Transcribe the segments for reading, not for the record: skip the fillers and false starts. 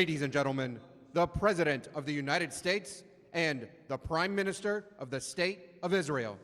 Ladies and gentlemen, the President of the United States and the Prime Minister of the State of Israel.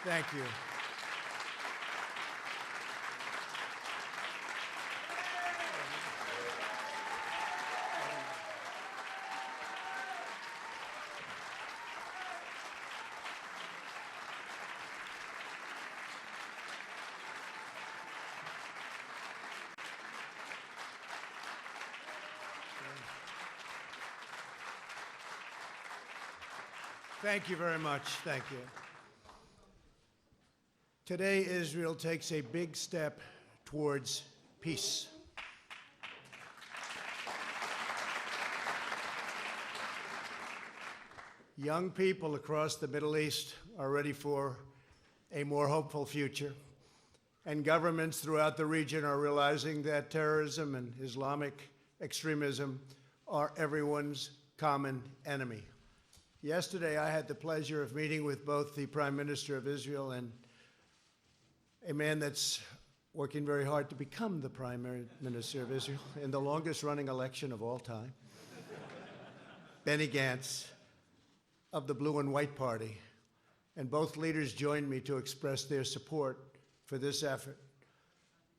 Thank you. Thank you very much. Thank you. Today, Israel takes a big step towards peace. Young people across the Middle East are ready for a more hopeful future, and governments throughout the region are realizing that terrorism and Islamic extremism are everyone's common enemy. Yesterday, I had the pleasure of meeting with both the Prime Minister of Israel and a man that's working very hard to become the Prime Minister of Israel in the longest-running election of all time, Benny Gantz of the Blue and White Party. And both leaders joined me to express their support for this effort,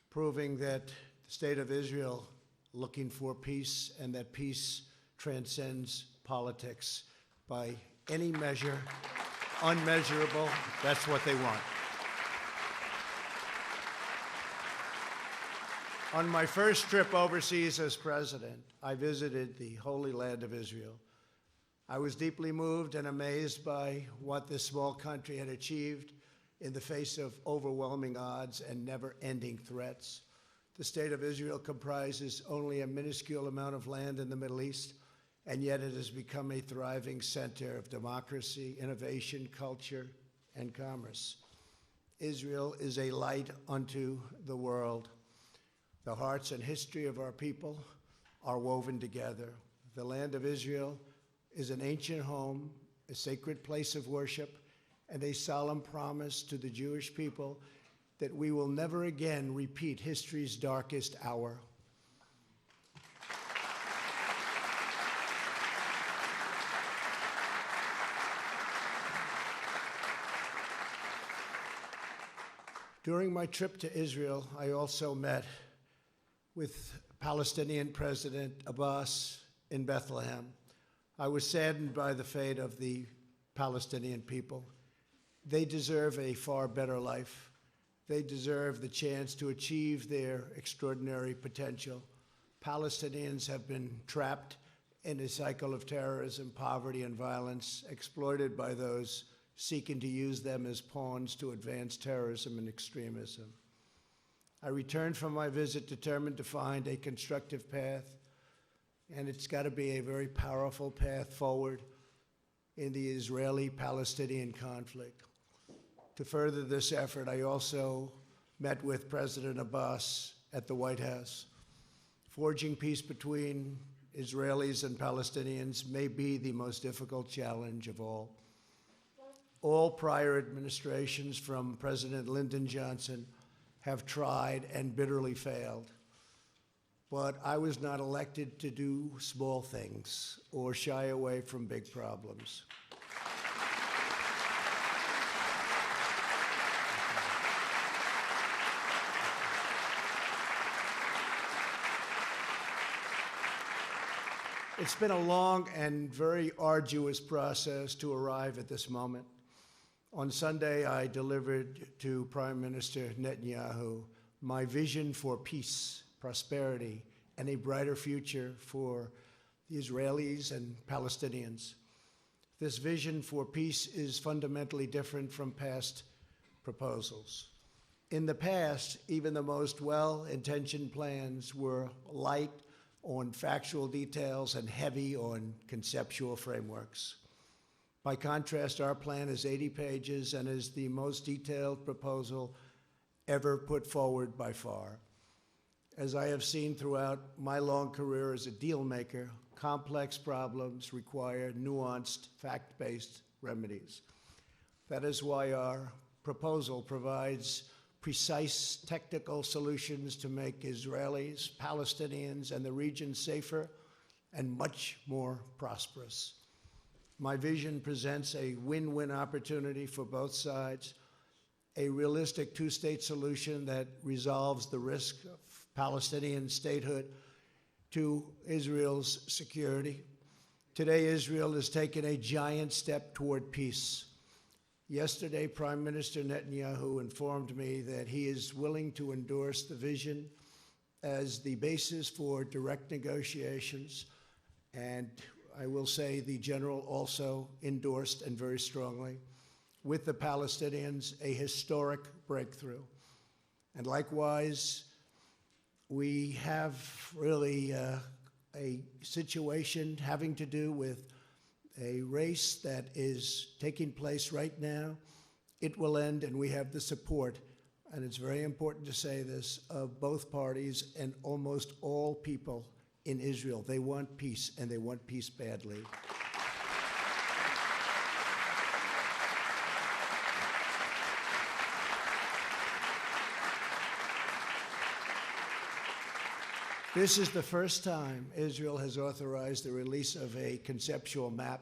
proving that the state of Israel looking for peace and that peace transcends politics by any measure, unmeasurable, that's what they want. On my first trip overseas as president, I visited the Holy Land of Israel. I was deeply moved and amazed by what this small country had achieved in the face of overwhelming odds and never-ending threats. The state of Israel comprises only a minuscule amount of land in the Middle East, and yet it has become a thriving center of democracy, innovation, culture, and commerce. Israel is a light unto the world. The hearts and history of our people are woven together. The land of Israel is an ancient home, a sacred place of worship, and a solemn promise to the Jewish people that we will never again repeat history's darkest hour. During my trip to Israel, I also met with Palestinian President Abbas in Bethlehem. I was saddened by the fate of the Palestinian people. They deserve a far better life. They deserve the chance to achieve their extraordinary potential. Palestinians have been trapped in a cycle of terrorism, poverty, and violence, exploited by those seeking to use them as pawns to advance terrorism and extremism. I returned from my visit determined to find a constructive path, and it's got to be a very powerful path forward in the Israeli-Palestinian conflict. To further this effort, I also met with President Abbas at the White House. Forging peace between Israelis and Palestinians may be the most difficult challenge of all. All prior administrations, from President Lyndon Johnson, have tried and bitterly failed. But I was not elected to do small things or shy away from big problems. It's been a long and very arduous process to arrive at this moment. On Sunday, I delivered to Prime Minister Netanyahu my vision for peace, prosperity, and a brighter future for the Israelis and Palestinians. This vision for peace is fundamentally different from past proposals. In the past, even the most well-intentioned plans were light on factual details and heavy on conceptual frameworks. By contrast, our plan is 80 pages and is the most detailed proposal ever put forward by far. As I have seen throughout my long career as a deal maker, complex problems require nuanced, fact-based remedies. That is why our proposal provides precise technical solutions to make Israelis, Palestinians, and the region safer and much more prosperous. My vision presents a win-win opportunity for both sides, a realistic two-state solution that resolves the risk of Palestinian statehood to Israel's security. Today, Israel has taken a giant step toward peace. Yesterday, Prime Minister Netanyahu informed me that he is willing to endorse the vision as the basis for direct negotiations, and I will say the general also endorsed, and very strongly, with the Palestinians, a historic breakthrough. And likewise, we have really a situation having to do with a race that is taking place right now. It will end, and we have the support, and it's very important to say this, of both parties and almost all people in Israel. They want peace, and they want peace badly. This is the first time Israel has authorized the release of a conceptual map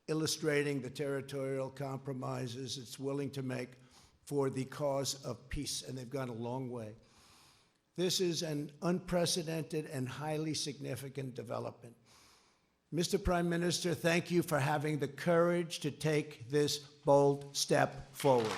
illustrating the territorial compromises it's willing to make for the cause of peace, and they've gone a long way. This is an unprecedented and highly significant development. Mr. Prime Minister, thank you for having the courage to take this bold step forward.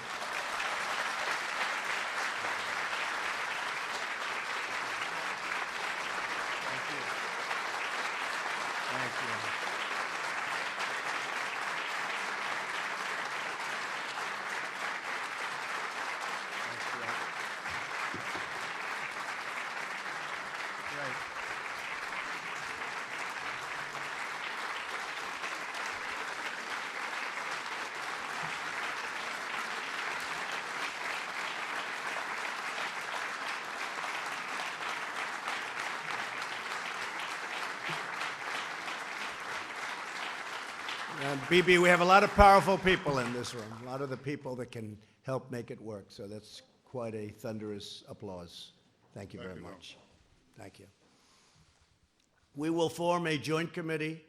Bibi, we have a lot of powerful people in this room, a lot of the people that can help make it work. So that's quite a thunderous applause. Thank you very much. Thank you. We will form a joint committee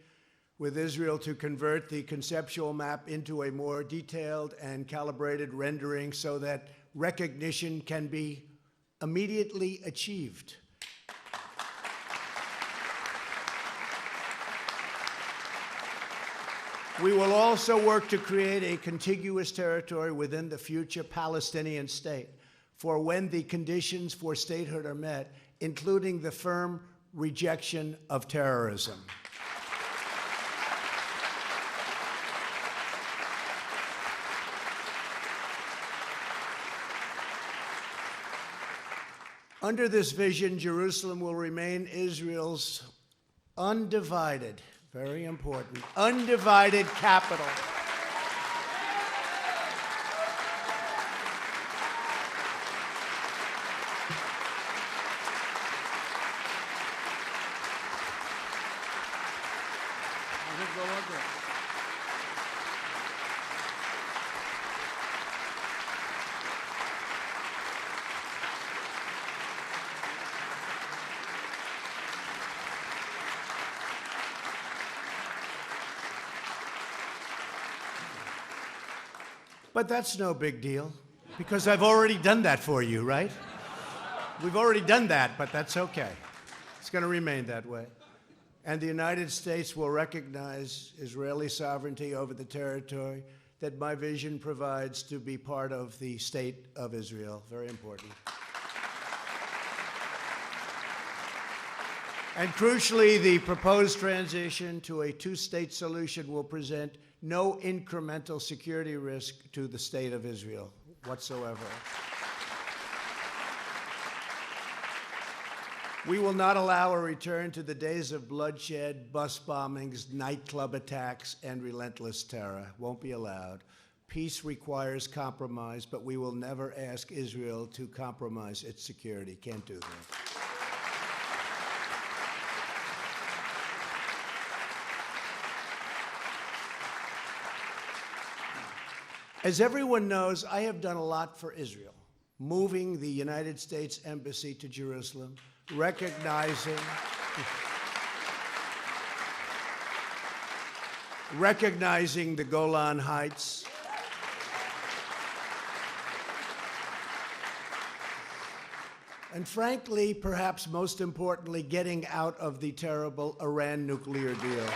with Israel to convert the conceptual map into a more detailed and calibrated rendering so that recognition can be immediately achieved. We will also work to create a contiguous territory within the future Palestinian state for when the conditions for statehood are met, including the firm rejection of terrorism. Under this vision, Jerusalem will remain Israel's undivided, very important, undivided capital. But that's no big deal, because I've already done that for you, right? We've already done that, but that's okay. It's going to remain that way. And the United States will recognize Israeli sovereignty over the territory that my vision provides to be part of the state of Israel. Very important. And crucially, the proposed transition to a two-state solution will present no incremental security risk to the state of Israel whatsoever. We will not allow a return to the days of bloodshed, bus bombings, nightclub attacks, and relentless terror. Won't be allowed. Peace requires compromise, but we will never ask Israel to compromise its security. Can't do that. As everyone knows, I have done a lot for Israel, moving the United States Embassy to Jerusalem, recognizing the Golan Heights, and frankly, perhaps most importantly, getting out of the terrible Iran nuclear deal.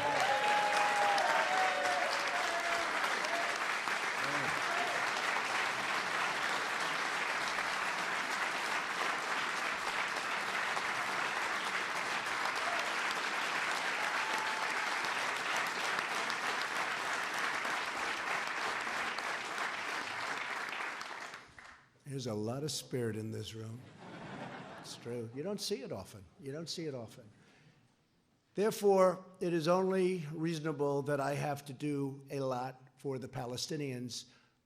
There's a lot of spirit in this room. It's true. You don't see it often. You don't see it often. Therefore, it is only reasonable that I have to do a lot for the Palestinians,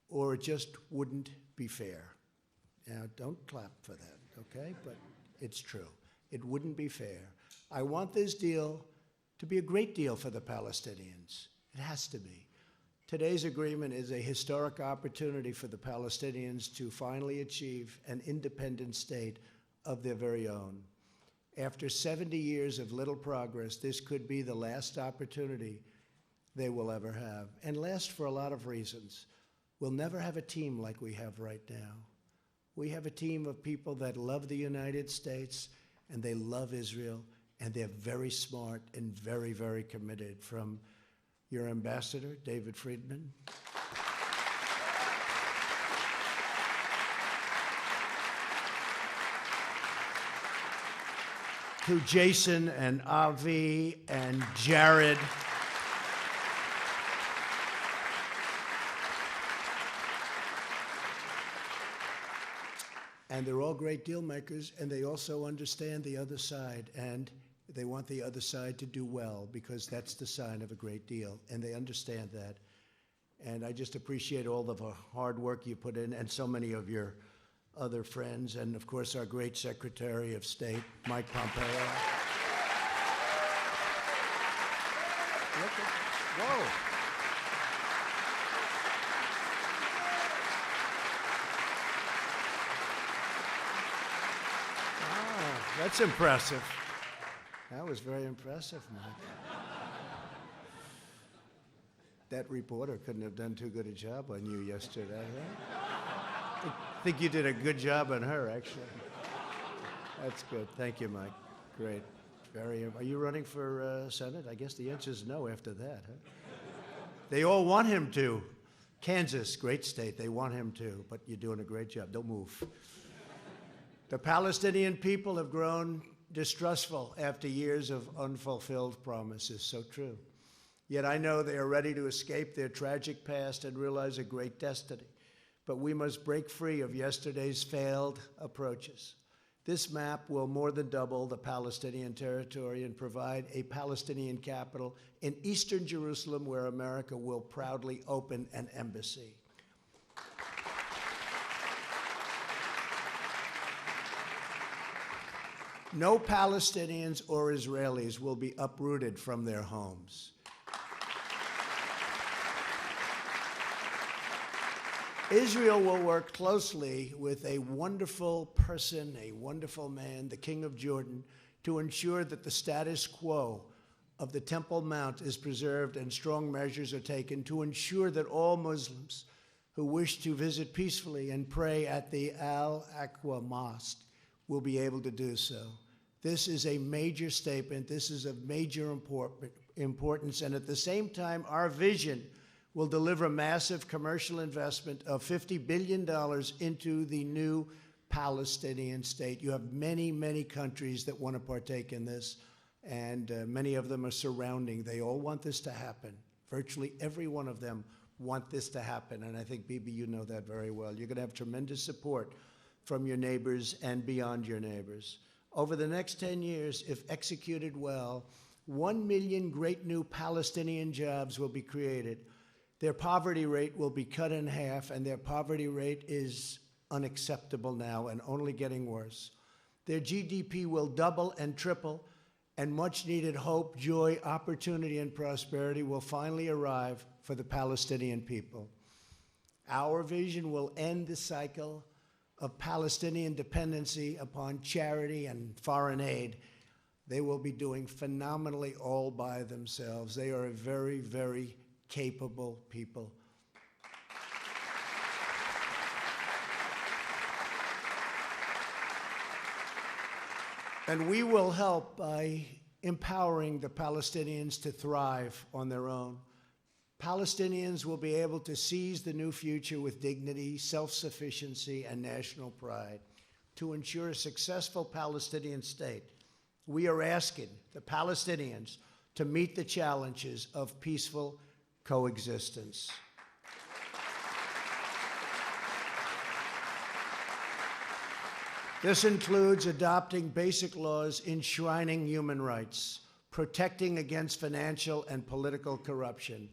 or it just wouldn't be fair. Now, don't clap for that, okay? But it's true. It wouldn't be fair. I want this deal to be a great deal for the Palestinians. It has to be. Today's agreement is a historic opportunity for the Palestinians to finally achieve an independent state of their very own. After 70 years of little progress, this could be the last opportunity they will ever have, and last for a lot of reasons. We'll never have a team like we have right now. We have a team of people that love the United States, and they love Israel, and they're very smart and very, very committed, from your ambassador, David Friedman, to Jason and Avi and Jared, and they're all great deal makers, and they also understand the other side, and they want the other side to do well, because that's the sign of a great deal, and they understand that. And I just appreciate all of the hard work you put in, and so many of your other friends, and of course our great Secretary of State, Mike Pompeo. Whoa. Oh, that's impressive. That was very impressive, Mike. That reporter couldn't have done too good a job on you yesterday, right? I think you did a good job on her, actually. That's good. Thank you, Mike. Great. Are you running for Senate? I guess the answer is no after that, huh? They all want him to. Kansas, great state. They want him to, but you're doing a great job. Don't move. The Palestinian people have grown distrustful after years of unfulfilled promises. So true. Yet I know they are ready to escape their tragic past and realize a great destiny. But we must break free of yesterday's failed approaches. This map will more than double the Palestinian territory and provide a Palestinian capital in eastern Jerusalem, where America will proudly open an embassy. No Palestinians or Israelis will be uprooted from their homes. Israel will work closely with a wonderful person, a wonderful man, the King of Jordan, to ensure that the status quo of the Temple Mount is preserved, and strong measures are taken to ensure that all Muslims who wish to visit peacefully and pray at the Al-Aqsa Mosque will be able to do so. This is a major statement. This is of major importance, and at the same time, our vision will deliver massive commercial investment of $50 billion into the new Palestinian state. You have many, many countries that want to partake in this, and many of them are surrounding. They all want this to happen. Virtually every one of them want this to happen, and I think, Bibi, you know that very well. You're going to have tremendous support from your neighbors and beyond your neighbors. Over the next 10 years, if executed well, 1 million great new Palestinian jobs will be created. Their poverty rate will be cut in half, and their poverty rate is unacceptable now and only getting worse. Their GDP will double and triple, and much-needed hope, joy, opportunity, and prosperity will finally arrive for the Palestinian people. Our vision will end the cycle of Palestinian dependency upon charity and foreign aid. They will be doing phenomenally all by themselves. They are a very, very capable people. And we will help by empowering the Palestinians to thrive on their own. Palestinians will be able to seize the new future with dignity, self-sufficiency, and national pride. To ensure a successful Palestinian state, we are asking the Palestinians to meet the challenges of peaceful coexistence. This includes adopting basic laws enshrining human rights, protecting against financial and political corruption,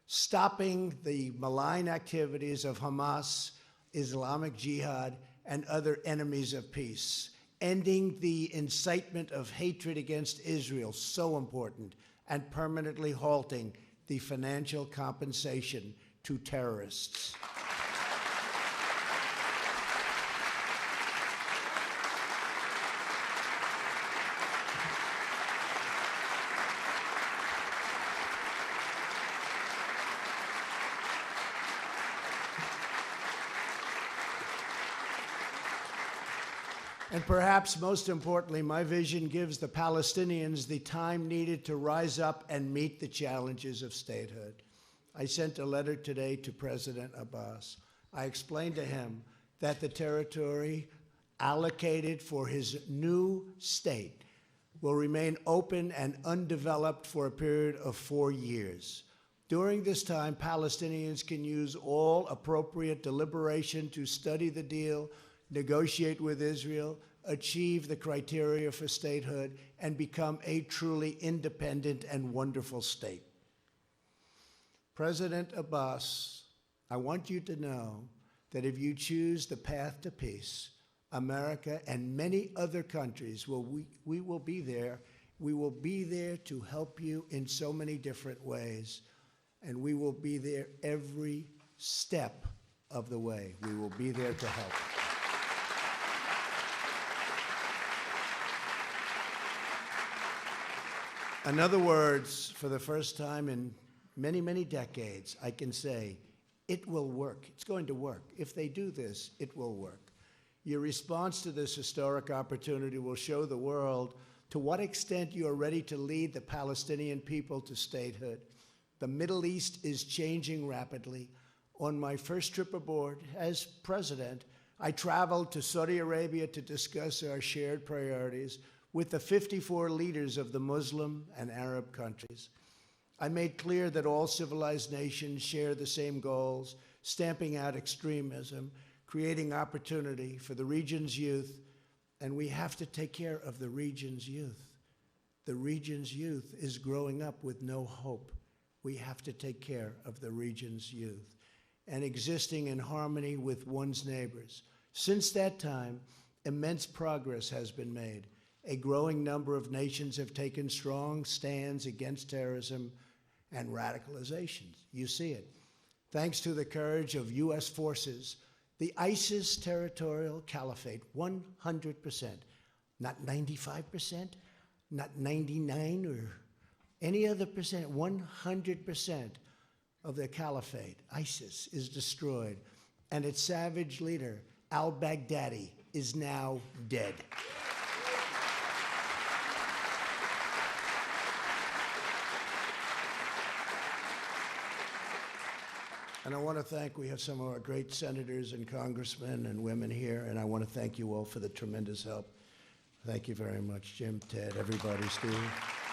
stopping the malign activities of Hamas, Islamic Jihad, and other enemies of peace, ending the incitement of hatred against Israel, so important, and permanently halting the financial compensation to terrorists. And perhaps most importantly, my vision gives the Palestinians the time needed to rise up and meet the challenges of statehood. I sent a letter today to President Abbas. I explained to him that the territory allocated for his new state will remain open and undeveloped for a period of 4 years. During this time, Palestinians can use all appropriate deliberation to study the deal, negotiate with Israel, achieve the criteria for statehood, and become a truly independent and wonderful state. President Abbas, I want you to know that if you choose the path to peace, America and many other countries, we will be there. We will be there to help you in so many different ways, and we will be there every step of the way. We will be there to help. In other words, for the first time in many, many decades, I can say, it will work. It's going to work. If they do this, it will work. Your response to this historic opportunity will show the world to what extent you are ready to lead the Palestinian people to statehood. The Middle East is changing rapidly. On my first trip aboard as president, I traveled to Saudi Arabia to discuss our shared priorities with the 54 leaders of the Muslim and Arab countries. I made clear that all civilized nations share the same goals, stamping out extremism, creating opportunity for the region's youth, and we have to take care of the region's youth. The region's youth is growing up with no hope. We have to take care of the region's youth and existing in harmony with one's neighbors. Since that time, immense progress has been made. A growing number of nations have taken strong stands against terrorism and radicalization. You see it. Thanks to the courage of U.S. forces, the ISIS territorial caliphate, 100%, not 95%, not 99 or any other percent, 100% of the caliphate, ISIS, is destroyed, and its savage leader, al-Baghdadi, is now dead. And I want to thank, we have some of our great senators and congressmen and women here, and I want to thank you all for the tremendous help. Thank you very much, Jim, Ted, everybody, Steve.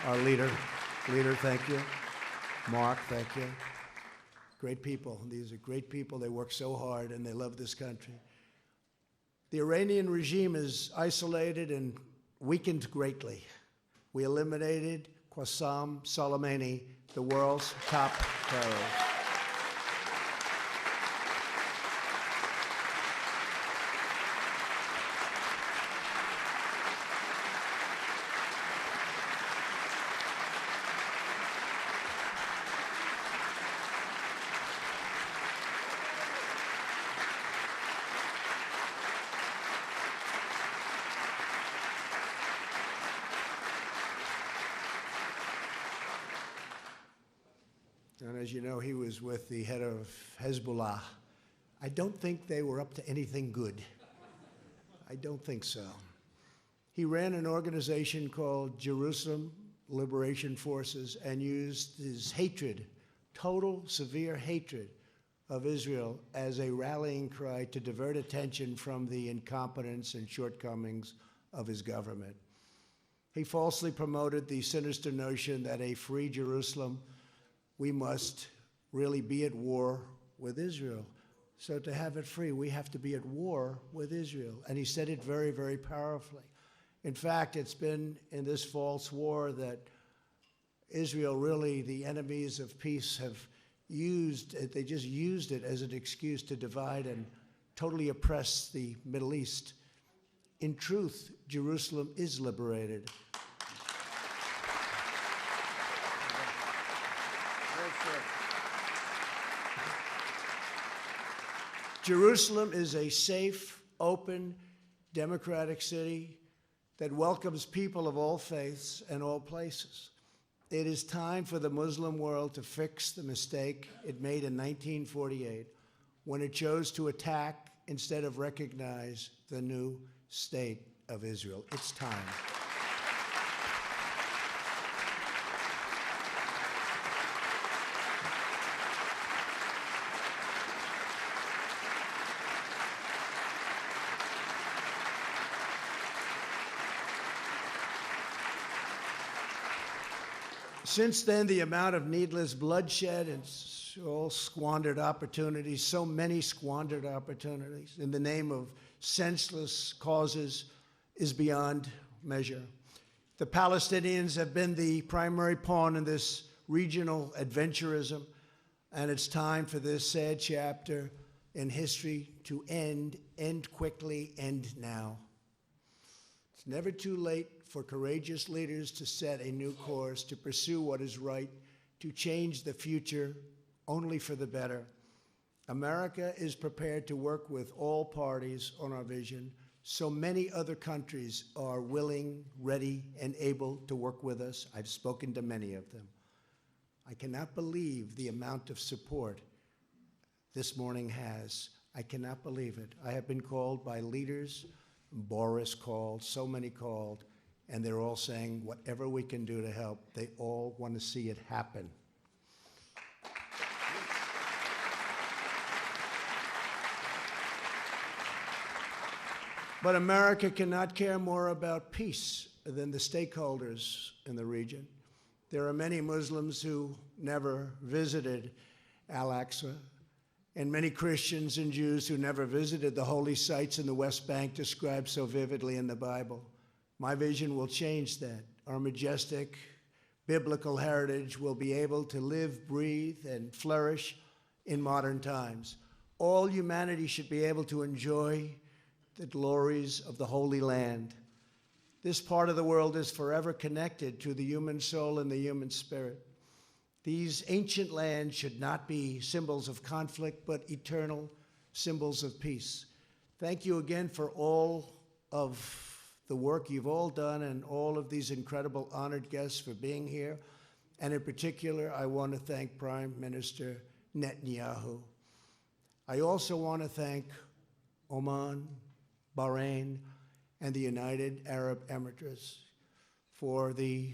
our leader. Leader, thank you. Mark, thank you. Great people. These are great people. They work so hard, and they love this country. The Iranian regime is isolated and weakened greatly. We eliminated Qasem Soleimani, the world's top terrorist. And as you know, he was with the head of Hezbollah. I don't think they were up to anything good. I don't think so. He ran an organization called Jerusalem Liberation Forces and used his hatred, total, severe hatred of Israel as a rallying cry to divert attention from the incompetence and shortcomings of his government. He falsely promoted the sinister notion that a free Jerusalem, we must really be at war with Israel. So to have it free, we have to be at war with Israel. And he said it very, very powerfully. In fact, it's been in this false war that Israel, really, the enemies of peace, have used it. They just used it as an excuse to divide and totally oppress the Middle East. In truth, Jerusalem is liberated. Jerusalem is a safe, open, democratic city that welcomes people of all faiths and all places. It is time for the Muslim world to fix the mistake it made in 1948 when it chose to attack instead of recognize the new state of Israel. It's time. Since then, the amount of needless bloodshed and all squandered opportunities, so many squandered opportunities in the name of senseless causes, is beyond measure. The Palestinians have been the primary pawn in this regional adventurism, and it's time for this sad chapter in history to end quickly, end now. It's never too late for courageous leaders to set a new course, to pursue what is right, to change the future only for the better. America is prepared to work with all parties on our vision. So many other countries are willing, ready, and able to work with us. I've spoken to many of them. I cannot believe the amount of support this morning has. I cannot believe it. I have been called by leaders, Boris called, so many called, and they're all saying whatever we can do to help. They all want to see it happen. But America cannot care more about peace than the stakeholders in the region. There are many Muslims who never visited Al-Aqsa, and many Christians and Jews who never visited the holy sites in the West Bank described so vividly in the Bible. My vision will change that. Our majestic biblical heritage will be able to live, breathe, and flourish in modern times. All humanity should be able to enjoy the glories of the Holy Land. This part of the world is forever connected to the human soul and the human spirit. These ancient lands should not be symbols of conflict, but eternal symbols of peace. Thank you again for all of the work you've all done and all of these incredible honored guests for being here. And in particular, I want to thank Prime Minister Netanyahu. I also want to thank Oman, Bahrain, and the United Arab Emirates for the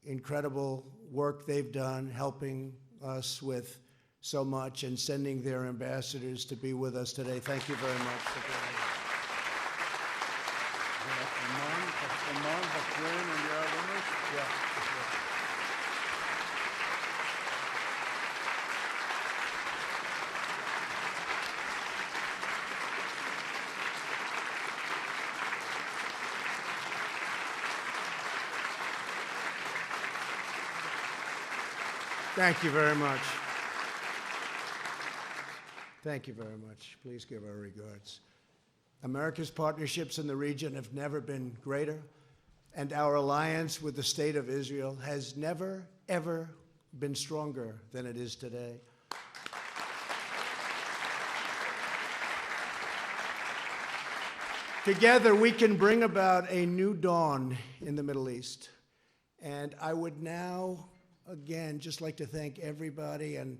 incredible work they've done, helping us with so much and sending their ambassadors to be with us today. Thank you very much for being here. Oman, Bahrain, and the Arab Emirates. Thank you very much. Thank you very much. Please give our regards. America's partnerships in the region have never been greater, and our alliance with the State of Israel has never, ever been stronger than it is today. Together, we can bring about a new dawn in the Middle East. And I would now, again, just like to thank everybody, and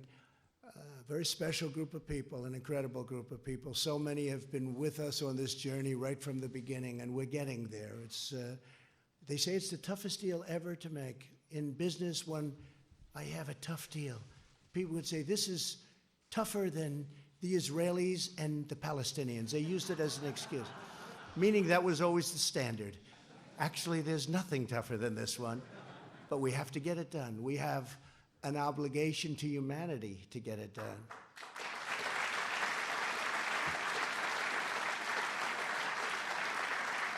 a very special group of people, an incredible group of people. So many have been with us on this journey right from the beginning, and we're getting there. They say it's the toughest deal ever to make. In business, when I have a tough deal, people would say, this is tougher than the Israelis and the Palestinians. They used it as an excuse, meaning that was always the standard. Actually, there's nothing tougher than this one, but we have to get it done. We have an obligation to humanity to get it done.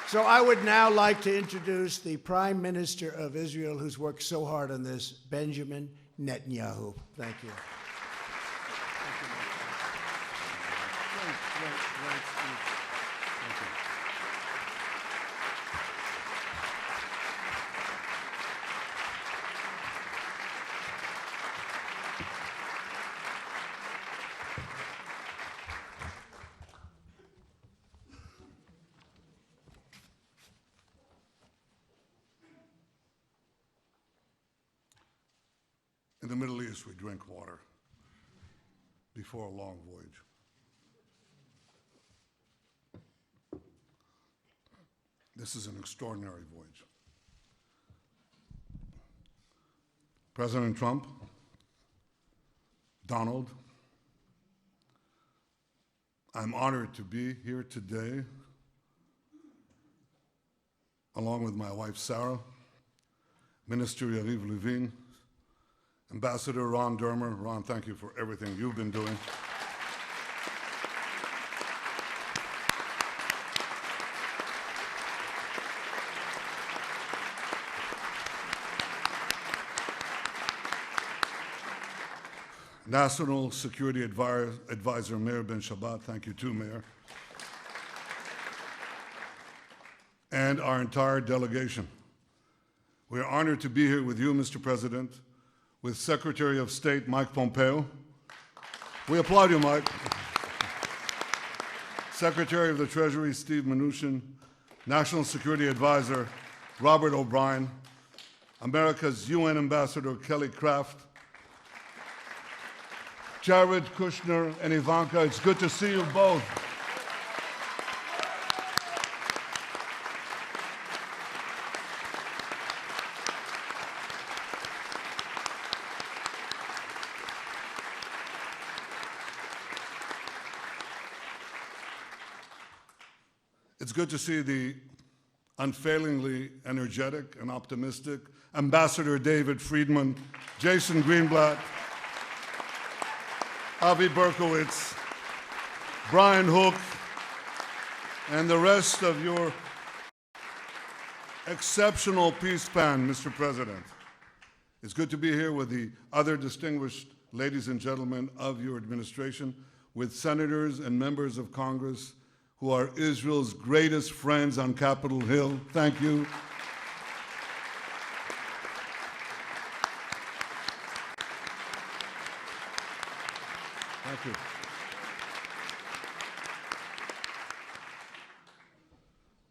So I would now like to introduce the Prime Minister of Israel, who's worked so hard on this, Benjamin Netanyahu. Thank you. In the Middle East, we drink water before a long voyage. This is an extraordinary voyage. President Trump, Donald, I'm honored to be here today, along with my wife, Sarah, Minister Yariv Levin, Ambassador Ron Dermer. Ron, thank you for everything you've been doing. National Security Advisor Meir Ben Shabbat, thank you too, Mayor. And our entire delegation. We are honored to be here with you, Mr. President, with Secretary of State Mike Pompeo. We applaud you, Mike. Secretary of the Treasury Steve Mnuchin, National Security Advisor Robert O'Brien, America's UN Ambassador Kelly Craft, Jared Kushner and Ivanka, it's good to see you both. It's good to see the unfailingly energetic and optimistic Ambassador David Friedman, Jason Greenblatt, Avi Berkowitz, Brian Hook, and the rest of your exceptional peace band, Mr. President. It's good to be here with the other distinguished ladies and gentlemen of your administration, with senators and members of Congress who are Israel's greatest friends on Capitol Hill. Thank you. Thank you.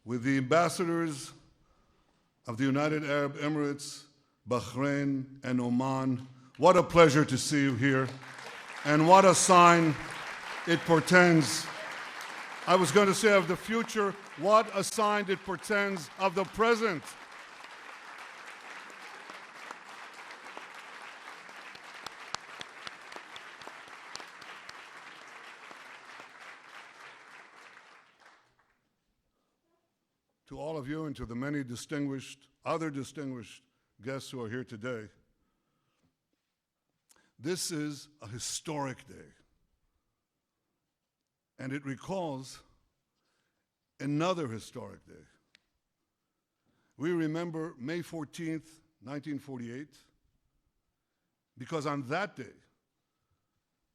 With the ambassadors of the United Arab Emirates, Bahrain, and Oman, what a pleasure to see you here, and what a sign it portends. I was going to say of the future, what a sign it portends of the present. To all of you and to the many other distinguished guests who are here today, this is a historic day. And it recalls another historic day. We remember May 14th, 1948, because on that day,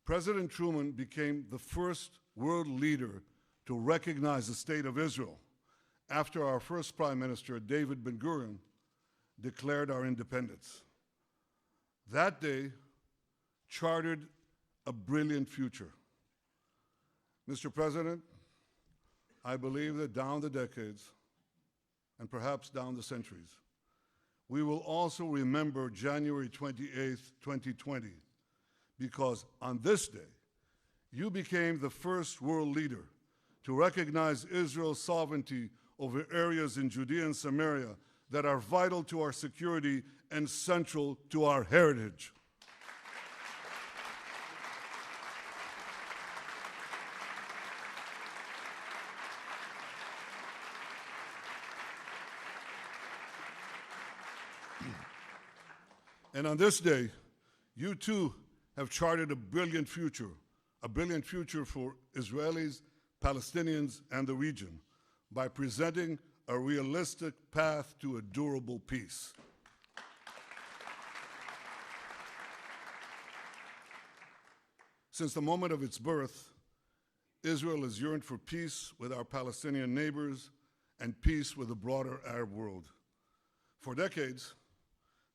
President Truman became the first world leader to recognize the state of Israel after our first Prime Minister, David Ben-Gurion, declared our independence. That day chartered a brilliant future. Mr. President, I believe that down the decades, and perhaps down the centuries, we will also remember January 28th, 2020, because on this day, you became the first world leader to recognize Israel's sovereignty over areas in Judea and Samaria that are vital to our security and central to our heritage. And on this day, you too have charted a brilliant future for Israelis, Palestinians, and the region by presenting a realistic path to a durable peace. Since the moment of its birth, Israel has yearned for peace with our Palestinian neighbors and peace with the broader Arab world. For decades,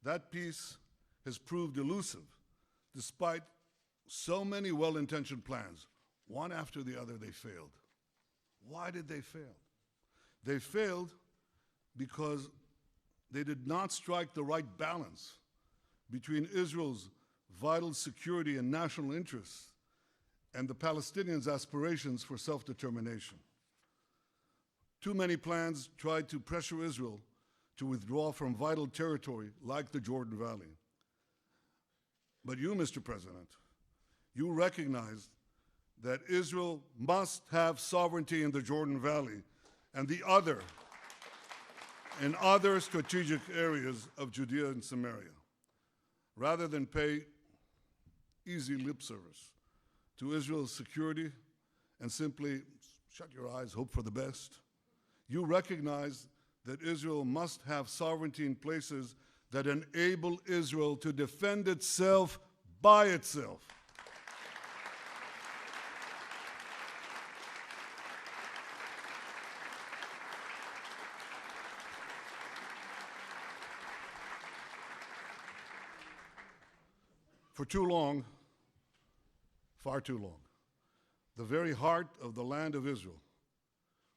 that peace has proved elusive, despite so many well-intentioned plans. One after the other, they failed. Why did they fail? They failed because they did not strike the right balance between Israel's vital security and national interests and the Palestinians' aspirations for self-determination. Too many plans tried to pressure Israel to withdraw from vital territory like the Jordan Valley. But you, Mr. President, you recognize that Israel must have sovereignty in the Jordan Valley and in other strategic areas of Judea and Samaria, rather than pay easy lip service to Israel's security and simply shut your eyes, hope for the best. You recognize that Israel must have sovereignty in places that enable Israel to defend itself by itself. For too long, far too long, the very heart of the land of Israel,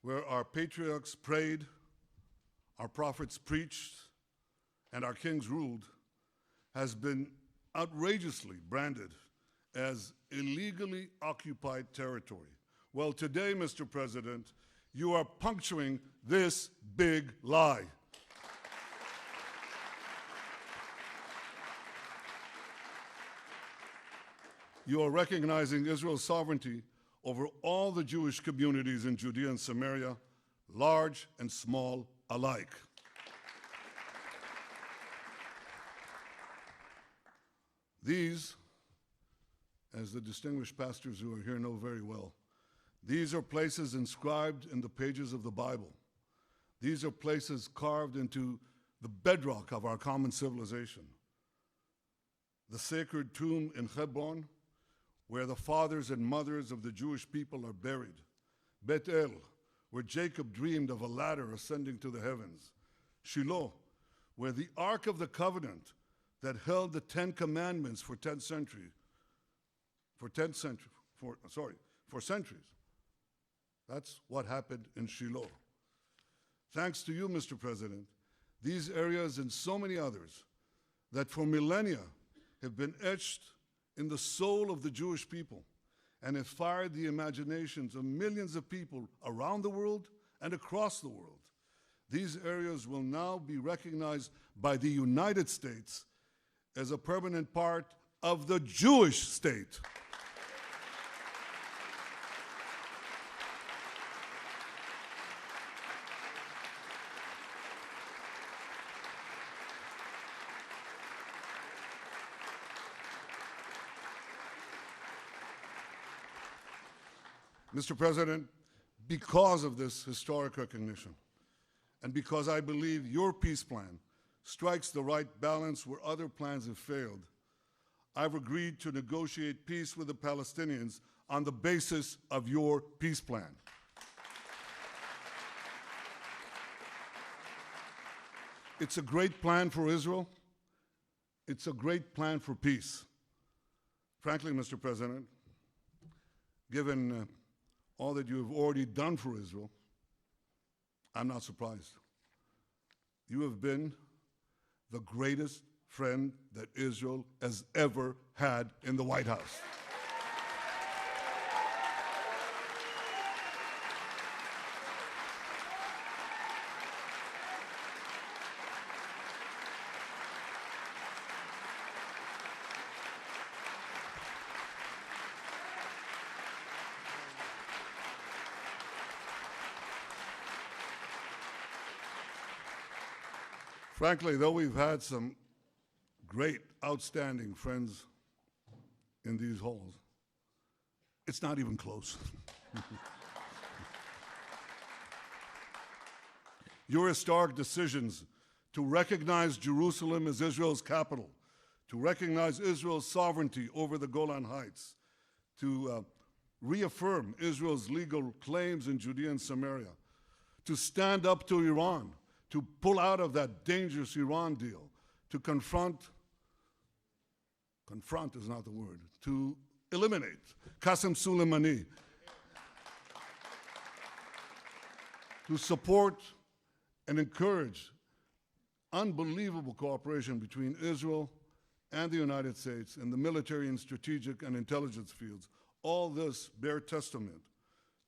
where our patriarchs prayed, our prophets preached, and our kings ruled, has been outrageously branded as illegally occupied territory. Well, today, Mr. President, you are puncturing this big lie. You are recognizing Israel's sovereignty over all the Jewish communities in Judea and Samaria, large and small alike. These, as the distinguished pastors who are here know very well, these are places inscribed in the pages of the Bible. These are places carved into the bedrock of our common civilization. The sacred tomb in Hebron, where the fathers and mothers of the Jewish people are buried. Bet El, where Jacob dreamed of a ladder ascending to the heavens. Shiloh, where the Ark of the Covenant that held the 10 Commandments for centuries. That's what happened in Shiloh. Thanks to you, Mr. President, these areas and so many others that for millennia have been etched in the soul of the Jewish people and have fired the imaginations of millions of people around the world and across the world. These areas will now be recognized by the United States as a permanent part of the Jewish state. Mr. President, because of this historic recognition, and because I believe your peace plan strikes the right balance where other plans have failed, I've agreed to negotiate peace with the Palestinians on the basis of your peace plan. It's a great plan for Israel. It's a great plan for peace. Frankly, Mr. President, given all that you have already done for Israel, I'm not surprised. You have been the greatest friend that Israel has ever had in the White House. Frankly, though we've had some great, outstanding friends in these halls, it's not even close. Your historic decisions to recognize Jerusalem as Israel's capital, to recognize Israel's sovereignty over the Golan Heights, to reaffirm Israel's legal claims in Judea and Samaria, to stand up to Iran, to pull out of that dangerous Iran deal, to confront is not the word, to eliminate Qasem Soleimani, to support and encourage unbelievable cooperation between Israel and the United States in the military and strategic and intelligence fields. All this bear testament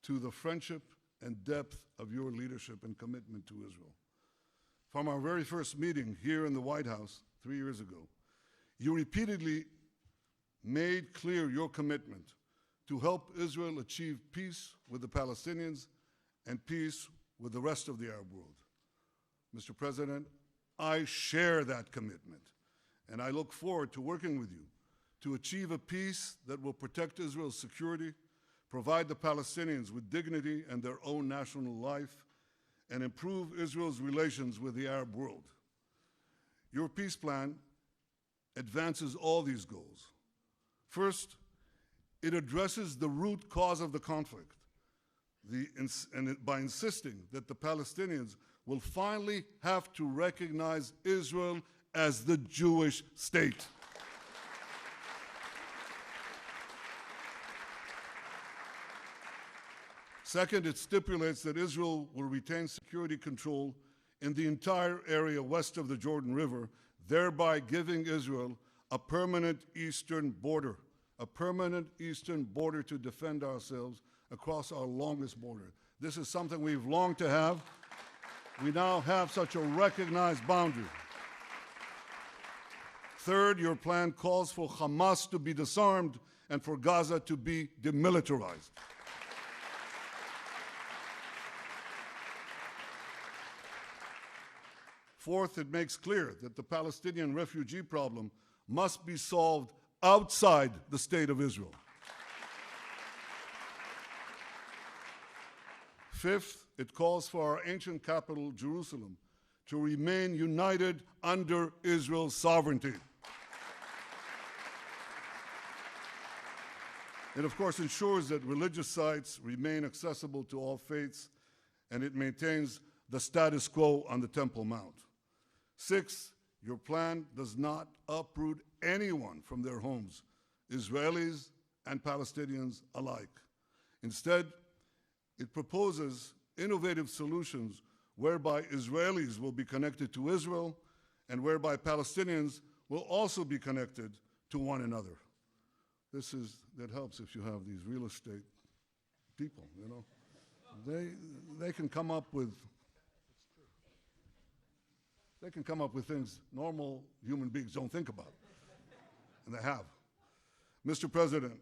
to the friendship and depth of your leadership and commitment to Israel. From our very first meeting here in the White House 3 years ago, you repeatedly made clear your commitment to help Israel achieve peace with the Palestinians and peace with the rest of the Arab world. Mr. President, I share that commitment, and I look forward to working with you to achieve a peace that will protect Israel's security, provide the Palestinians with dignity and their own national life, and improve Israel's relations with the Arab world. Your peace plan advances all these goals. First, it addresses the root cause of the conflict, by insisting that the Palestinians will finally have to recognize Israel as the Jewish state. Second, it stipulates that Israel will retain security control in the entire area west of the Jordan River, thereby giving Israel a permanent eastern border to defend ourselves across our longest border. This is something we've longed to have. We now have such a recognized boundary. Third, your plan calls for Hamas to be disarmed and for Gaza to be demilitarized. Fourth, it makes clear that the Palestinian refugee problem must be solved outside the state of Israel. Fifth, it calls for our ancient capital, Jerusalem, to remain united under Israel's sovereignty. It, of course, ensures that religious sites remain accessible to all faiths, and it maintains the status quo on the Temple Mount. Sixth, your plan does not uproot anyone from their homes, Israelis and Palestinians alike. Instead, it proposes innovative solutions whereby Israelis will be connected to Israel and whereby Palestinians will also be connected to one another. That helps if you have these real estate people, you know. They can come up with things normal human beings don't think about, and they have. Mr. President,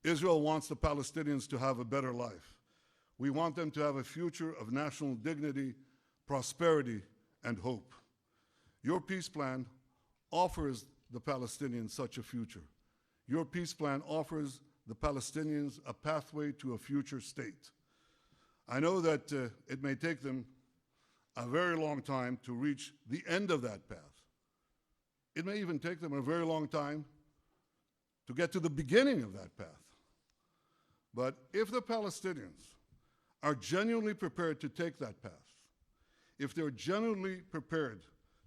Israel wants the Palestinians to have a better life. We want them to have a future of national dignity, prosperity, and hope. Your peace plan offers the Palestinians such a future. Your peace plan offers the Palestinians a pathway to a future state. I know that it may take them a very long time to reach the end of that path. It may even take them a very long time to get to the beginning of that path. But if the Palestinians are genuinely prepared to take that path, if they're genuinely prepared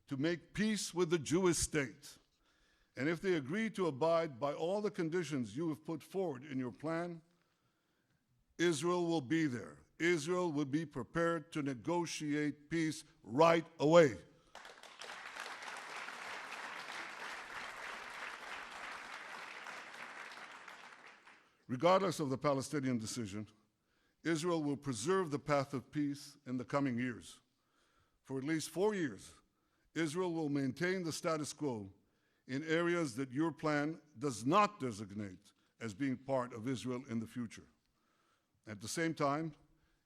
to make peace with the Jewish state, and if they agree to abide by all the conditions you have put forward in your plan, Israel will be there. Israel will be prepared to negotiate peace right away. Regardless of the Palestinian decision, Israel will preserve the path of peace in the coming years. For at least 4 years, Israel will maintain the status quo in areas that your plan does not designate as being part of Israel in the future. At the same time,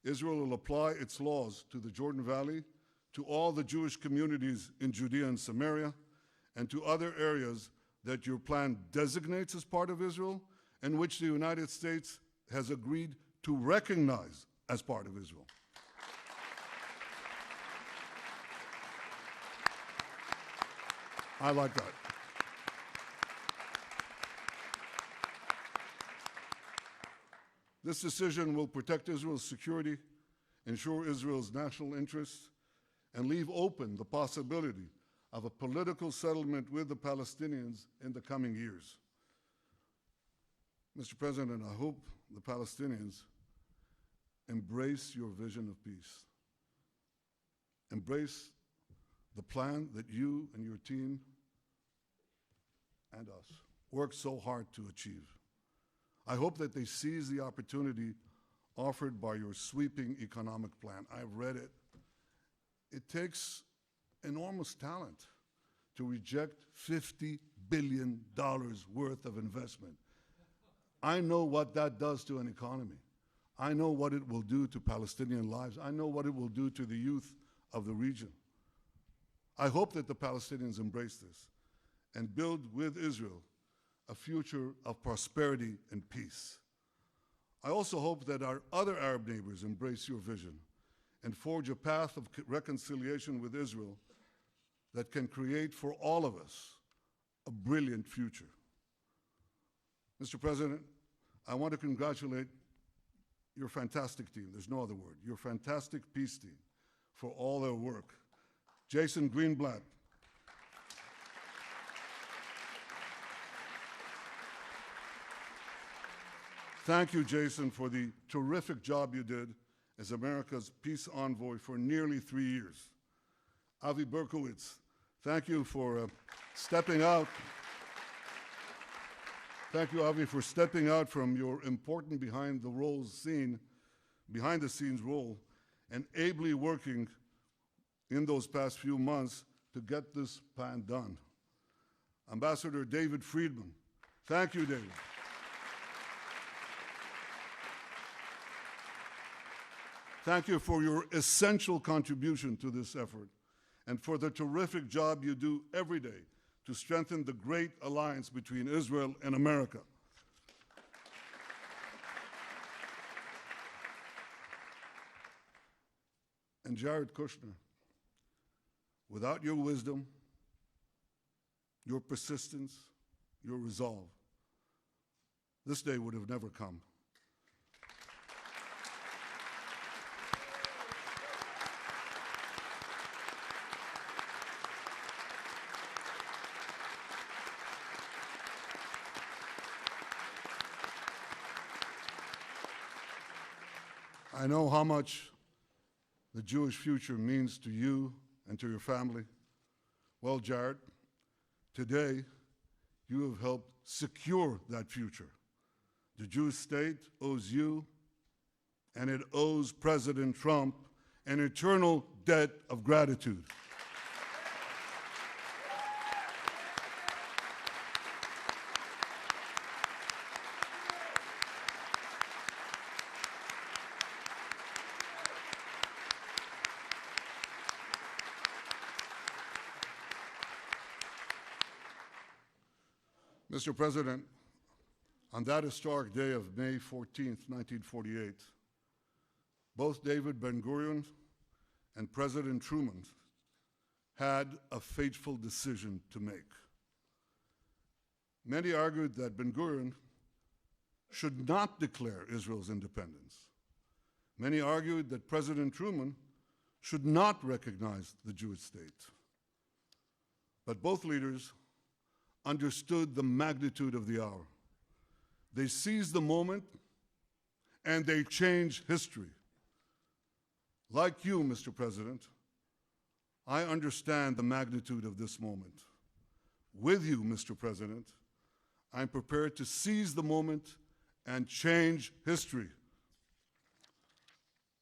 Israel will apply its laws to the Jordan Valley, to all the Jewish communities in Judea and Samaria, and to other areas that your plan designates as part of Israel and which the United States has agreed to recognize as part of Israel. I like that. This decision will protect Israel's security, ensure Israel's national interests, and leave open the possibility of a political settlement with the Palestinians in the coming years. Mr. President, I hope the Palestinians embrace your vision of peace. Embrace the plan that you and your team and us worked so hard to achieve. I hope that they seize the opportunity offered by your sweeping economic plan. I've read it. It takes enormous talent to reject $50 billion worth of investment. I know what that does to an economy. I know what it will do to Palestinian lives. I know what it will do to the youth of the region. I hope that the Palestinians embrace this and build with Israel a future of prosperity and peace. I also hope that our other Arab neighbors embrace your vision and forge a path of reconciliation with Israel that can create for all of us a brilliant future. Mr. President, I want to congratulate your fantastic team, there's no other word, your fantastic peace team for all their work. Jason Greenblatt, thank you, Jason, for the terrific job you did as America's peace envoy for nearly 3 years. Avi Berkowitz, thank you for stepping out. Thank you, Avi, for stepping out from your important behind-the-scenes role and ably working in those past few months to get this plan done. Ambassador David Friedman, thank you, David. Thank you for your essential contribution to this effort and for the terrific job you do every day to strengthen the great alliance between Israel and America. And Jared Kushner, without your wisdom, your persistence, your resolve, this day would have never come. I know how much the Jewish future means to you and to your family. Well, Jared, today you have helped secure that future. The Jewish state owes you, and it owes President Trump, an eternal debt of gratitude. Mr. President, On that historic day of May 14th, 1948, both David Ben-Gurion and President Truman had a fateful decision to make. Many argued that Ben-Gurion should not declare Israel's independence. Many argued that President Truman should not recognize the Jewish state. But both leaders understood the magnitude of the hour. They seized the moment and they changed history. Like you, Mr. President, I understand the magnitude of this moment. With you, Mr. President, I'm prepared to seize the moment and change history.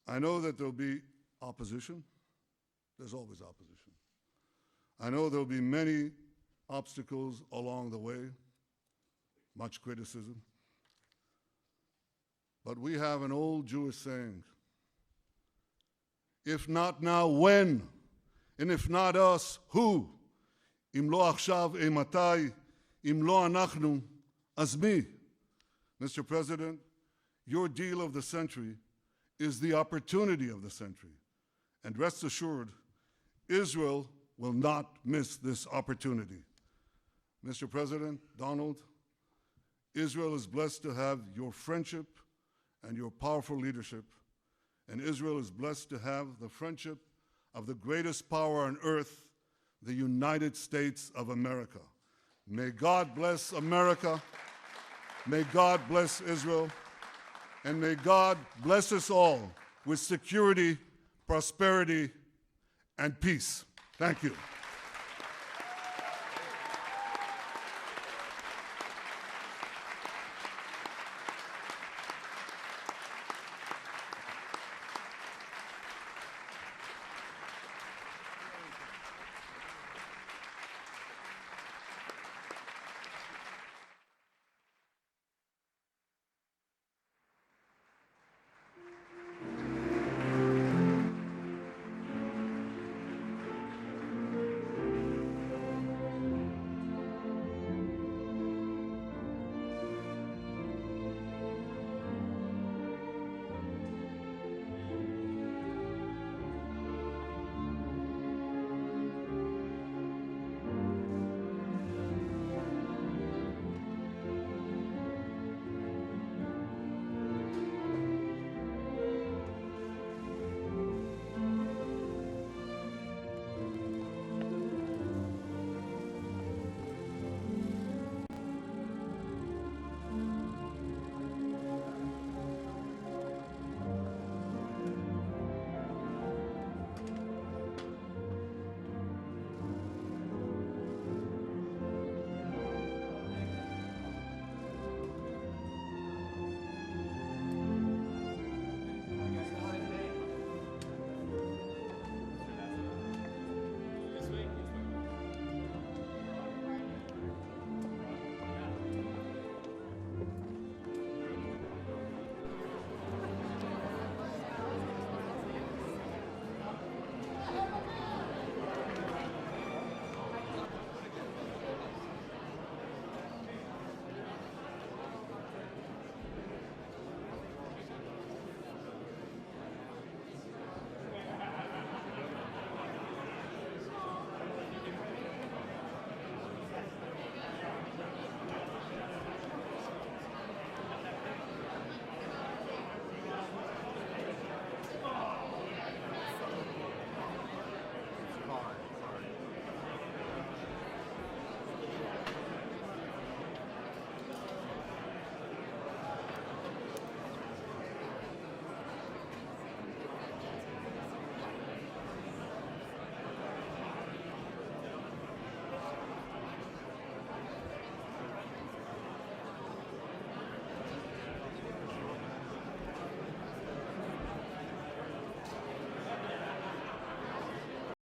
I know that there'll be opposition. There's always opposition. I know there'll be many obstacles along the way, much criticism. But we have an old Jewish saying, if not now, when? And if not us, who? Im lo achshav, matai? Im lo anachnu, az mi? Mr. President, your deal of the century is the opportunity of the century. And rest assured, Israel will not miss this opportunity. Mr. President, Donald, Israel is blessed to have your friendship and your powerful leadership, and Israel is blessed to have the friendship of the greatest power on earth, the United States of America. May God bless America, may God bless Israel, and may God bless us all with security, prosperity, and peace. Thank you.